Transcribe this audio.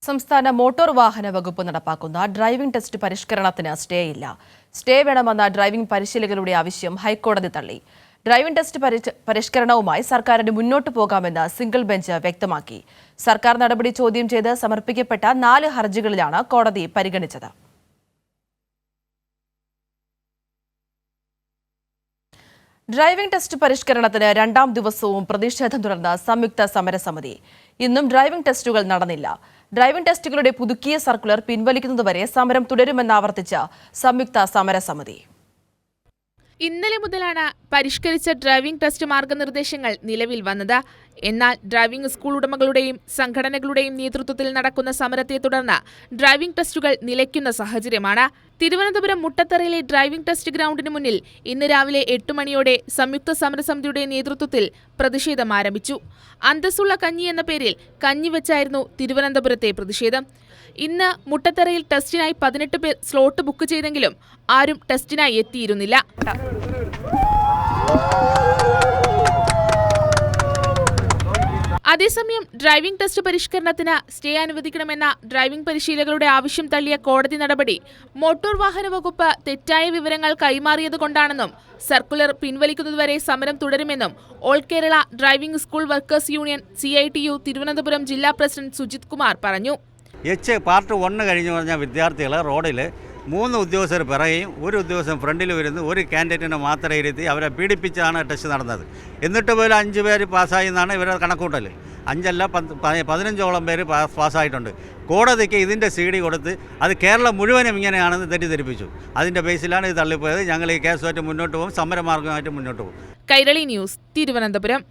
സംസ്ഥാന മോട്ടോർ വാഹന വകുപ്പ് നടപ്പാക്കുന്ന ഡ്രൈവിംഗ് ടെസ്റ്റ് പരിഷ്കരണത്തിന് സ്റ്റേ ഇല്ല. സ്റ്റേ വേണമെന്ന ഡ്രൈവിംഗ് പരിശീലകരുടെ ആവശ്യം ഹൈക്കോടതി തള്ളി. ഡ്രൈവിംഗ് ടെസ്റ്റ് പരിഷ്കരണവുമായി സർക്കാരിന് മുന്നോട്ടു പോകാമെന്ന് സിംഗിൾ ബെഞ്ച് വ്യക്തമാക്കി. സർക്കാർ നടപടി ചോദ്യം ചെയ്ത് സമർപ്പിക്കപ്പെട്ട 4 ഹർജികളിലാണ് കോടതി പരിഗണിച്ചത്. ഡ്രൈവിംഗ് ടെസ്റ്റ് പരിഷ്കരണത്തിന് 2ാം ദിവസവും പ്രതിഷേധം തുടർന്ന സംയുക്ത സമരസമിതി. ഇന്നും ഡ്രൈവിംഗ് ടെസ്റ്റുകൾ നടന്നില്ല. ഡ്രൈവിംഗ് ടെസ്റ്റുകളുടെ പുതുക്കിയ സർക്കുലർ പിൻവലിക്കുന്നതുവരെ സമരം തുടരുമെന്നാവർത്തിച്ച സംയുക്ത സമരസമിതി. ഇന്നലെ മുതലാണ് പരിഷ്കരിച്ച ഡ്രൈവിംഗ് ടെസ്റ്റ് മാർഗനിർദ്ദേശങ്ങൾ നിലവിൽ വന്നത്. എന്നാൽ ഡ്രൈവിംഗ് സ്കൂൾ ഉടമകളുടെയും സംഘടനകളുടെയും നേതൃത്വത്തിൽ നടക്കുന്ന സമരത്തെ തുടർന്ന് ഡ്രൈവിംഗ് ടെസ്റ്റുകൾ നിലയ്ക്കുന്ന സാഹചര്യമാണ്. തിരുവനന്തപുരം മുട്ടത്തറയിലെ ഡ്രൈവിംഗ് ടെസ്റ്റ് ഗ്രൗണ്ടിന് മുന്നിൽ ഇന്ന് രാവിലെ 8 മണിയോടെ സംയുക്ത സമരസമിതിയുടെ നേതൃത്വത്തിൽ പ്രതിഷേധം ആരംഭിച്ചു. അന്തസ്സുള്ള കഞ്ഞി എന്ന പേരിൽ കഞ്ഞി വെച്ചായിരുന്നു തിരുവനന്തപുരത്തെ പ്രതിഷേധം. ഇന്ന് മുട്ടത്തറയിൽ ടെസ്റ്റിനായി 18 പേർ സ്ലോട്ട് ബുക്ക് ചെയ്തെങ്കിലും ആരും ടെസ്റ്റിനായി എത്തിയിരുന്നില്ല. അതേസമയം ഡ്രൈവിംഗ് ടെസ്റ്റ് പരിഷ്കരണത്തിന് സ്റ്റേ അനുവദിക്കണമെന്ന ഡ്രൈവിംഗ് പരിശീലകരുടെ ആവശ്യം തള്ളിയ കോടതി നടപടി മോട്ടോർ വാഹന വകുപ്പ് തെറ്റായ വിവരങ്ങൾ കൈമാറിയതുകൊണ്ടാണെന്നും സർക്കുലർ പിൻവലിക്കുന്നതുവരെ സമരം തുടരുമെന്നും all Kerala driving school workers union CITU Thiruvananthapuram ജില്ലാ പ്രസിഡന്റ് സുജിത് കുമാർ പറഞ്ഞു. പാർട്ട് 1 കഴിഞ്ഞു പറഞ്ഞാൽ വിദ്യാർത്ഥികൾ റോഡിൽ 3 ഉദ്യോഗസ്ഥർ പിറകെയും 1 ഉദ്യോഗസ്ഥൻ ഫ്രണ്ടിൽ വരുന്നു. ഒരു കാൻഡിഡേറ്റിനെ മാത്രം ഇരുത്തി അവരെ പീഡിപ്പിച്ചാണ് ടെസ്റ്റ് നടന്നത്. എന്നിട്ട് പോലും 5 പേര് പാസ്സായി എന്നാണ് ഇവരുടെ കണക്കൂട്ടൽ. 5 അല്ല 15ഓളം പേര് പാസ്സായിട്ടുണ്ട്. കോടതിക്ക് ഇതിൻ്റെ CD കൊടുത്ത് അത് കേരളം മുഴുവനും ഇങ്ങനെയാണെന്ന് തെറ്റിദ്ധരിപ്പിച്ചു. അതിൻ്റെ ബേസിലാണ് ഇത് തള്ളിപ്പോയത്. ഞങ്ങൾ ഈ കേസുമായിട്ട് മുന്നോട്ട് പോകും, സമരമാർഗമായിട്ട് മുന്നോട്ട് പോകും. കൈരളി ന്യൂസ്, തിരുവനന്തപുരം.